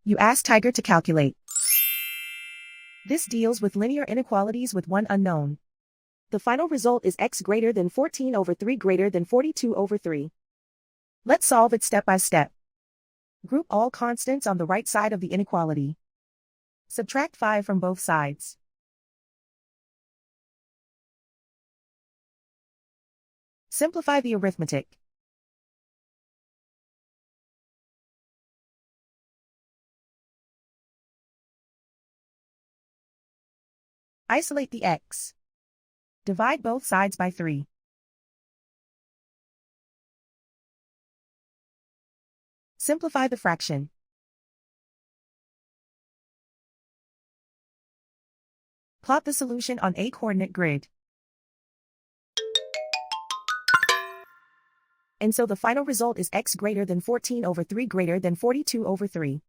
You ask Tiger to calculate. This deals with linear inequalities with one unknown. The final result is x greater than 14 over 3 greater than 42 over 3. Let's solve it step by step. Group all constants on the right side of the inequality. Subtract 5 from both sides. Simplify the arithmetic. Isolate the x. Divide both sides by 3. Simplify the fraction. Plot the solution on a coordinate grid. And so the final result is x greater than 14 over 3 greater than 42 over 3.